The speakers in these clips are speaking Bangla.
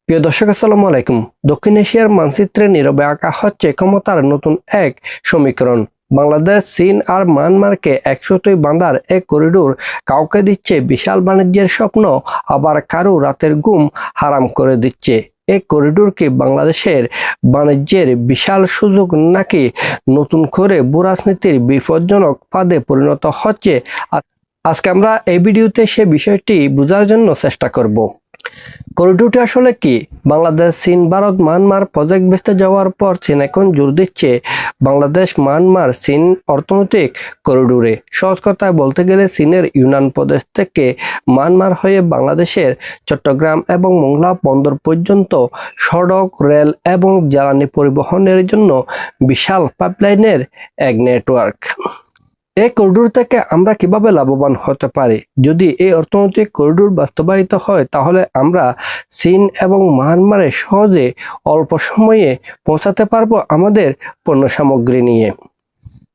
প্রিয় দর্শক, আসসালামু আলাইকুম। দক্ষিণ এশিয়ার মানচিত্রে নীরবে আঁকা হচ্ছে ক্ষমতার নতুন এক সমীকরণ। বাংলাদেশ, চীন আর মায়ানমারকে একসাথে বাঁধার এক করিডোর কাউকে দিচ্ছে বিশাল বাণিজ্যের স্বপ্ন, আবার কারো রাতের ঘুম হারাম করে দিচ্ছে। এই করিডোর কি বাংলাদেশের বাণিজ্যের বিশাল সুযোগ, নাকি নতুন করে ভূরাজনীতির বিপজ্জনক ফাঁদে পরিণত হচ্ছে? আজকে আমরা এই ভিডিওতে সে বিষয়টি বোঝার জন্য চেষ্টা করব। করিডোরটি আসলে কি? বাংলাদেশ, চীন, ভারত, মায়ানমার প্রজেক্ট ভেস্তে যাওয়ার পর চীন এখন জোর দিচ্ছে বাংলাদেশ, মায়ানমার, চীন অর্থনৈতিক করিডোরে। সহজ কথায় বলতে গেলে চীনের ইউনান প্রদেশ থেকে মায়ানমার হয়ে বাংলাদেশের চট্টগ্রাম এবং মোংলা বন্দর পর্যন্ত সড়ক, রেল এবং জ্বালানি পরিবহনের জন্য বিশাল পাইপলাইনের এক নেটওয়ার্ক। এই করিডোর থেকে আমরা কিভাবে লাভবান হতে পারি? যদি এই অর্থনৈতিক করিডোর বাস্তবায়িত হয়, তাহলে আমরা চীন এবং মায়ানমারে সহজে অল্প সময়ে পৌঁছাতে পারবো আমাদের পণ্য সামগ্রী নিয়ে।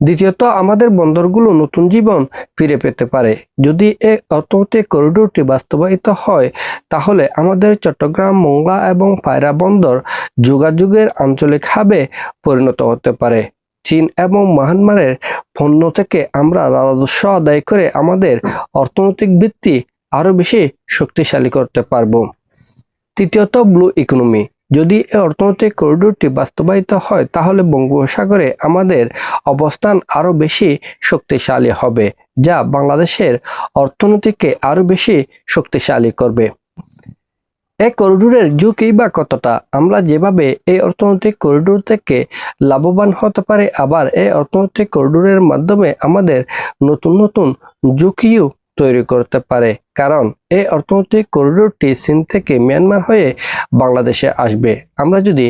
দ্বিতীয়ত, আমাদের বন্দরগুলো নতুন জীবন ফিরে পেতে পারে। যদি এই অর্থনৈতিক করিডোরটি বাস্তবায়িত হয়, তাহলে আমাদের চট্টগ্রাম, মোংলা এবং পায়রা বন্দর যোগাযোগের আঞ্চলিক হাবে পরিণত হতে পারে। চীন এবং মায়ানমারের পণ্য থেকে আমরা রাজস্ব আদায় করে আমাদের অর্থনৈতিক ভিত্তি আরো বেশি শক্তিশালী করতে পারবো। তৃতীয়ত, ব্লু ইকোনমি। যদি এই অর্থনৈতিক করিডোরটি বাস্তবায়িত হয়, তাহলে বঙ্গোপসাগরে আমাদের অবস্থান আরো বেশি শক্তিশালী হবে, যা বাংলাদেশের অর্থনীতিকে আরো বেশি শক্তিশালী করবে। এই করিডোরের ঝুঁকি বা কতটা? আমরা যেভাবে এই অর্থনৈতিক করিডোর থেকে লাভবান হতে পারে, আবার এই অর্থনৈতিক করিডোরের মাধ্যমে আমাদের নতুন নতুন ঝুঁকিও তৈরি করতে পারে। কারণ এই অর্থনৈতিক করিডোরটি চীন থেকে মিয়ানমার হয়ে বাংলাদেশে আসবে। আমরা যদি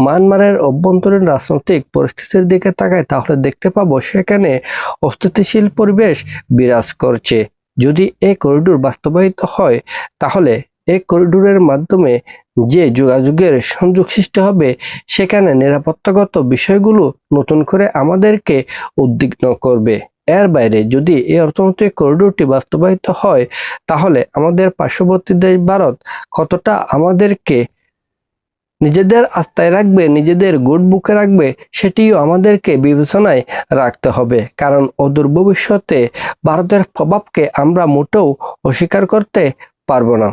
মায়ানমারের অভ্যন্তরীণ রাজনৈতিক পরিস্থিতির দিকে তাকাই, তাহলে দেখতে পাবো সেখানে অস্থিতিশীল পরিবেশ বিরাজ করছে। যদি এই করিডোর বাস্তবায়িত হয়, তাহলে এই করিডোরের মাধ্যমে যে যোগাযোগের সংযোগ সৃষ্টি হবে, সেখানে নিরাপত্তাগত বিষয়গুলো নতুন করে আমাদেরকে উদ্বিগ্ন করবে। এর বাইরে যদি এই অর্থনৈতিক করিডোরটি বাস্তবায়িত হয়, তাহলে আমাদের পার্শ্ববর্তী দেশ ভারত কতটা আমাদেরকে নিজেদের আস্থায় রাখবে, নিজেদের গুড বুকে রাখবে, সেটিও আমাদেরকে বিবেচনায় রাখতে হবে। কারণ অদূর ভবিষ্যতে ভারতের প্রভাবকে আমরা মোটেও অস্বীকার করতে পারবো না।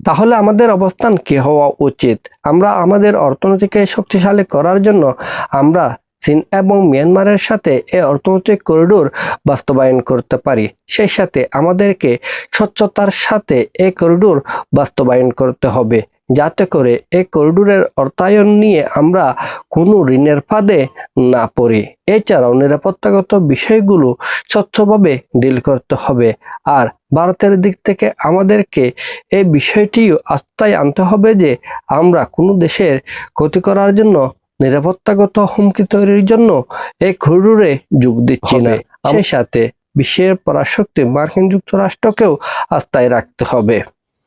তাহলে আমাদের অবস্থান কি হওয়া উচিত? আমরা আমাদের অর্থনীতিকে শক্তিশালী করার জন্য আমরা চীন এবং মিয়ানমারের সাথে এই অর্থনৈতিক করিডোর বাস্তবায়ন করতে পারি। সেই সাথে আমাদেরকে স্বচ্ছতার সাথে এই করিডোর বাস্তবায়ন করতে হবে, যাতে করে এই করিডোরের অর্থায়ন নিয়ে আমরা কোনো ঋণের ফাঁদে না পড়ি। এছাড়াও নিরাপত্তাগত বিষয়গুলো স্বচ্ছভাবে ডিল করতে হবে। আর ভারতের দিক থেকে আমাদেরকে এই বিষয়টিও আস্থায় আনতে হবে যে আমরা কোনো দেশের ক্ষতি করার জন্য, নিরাপত্তাগত হুমকি তৈরির জন্য এই করিডোরে যোগ দিচ্ছি না। সেই সাথে বিশ্বের পরাশক্তি মার্কিন যুক্তরাষ্ট্রকেও আস্থায় রাখতে হবে।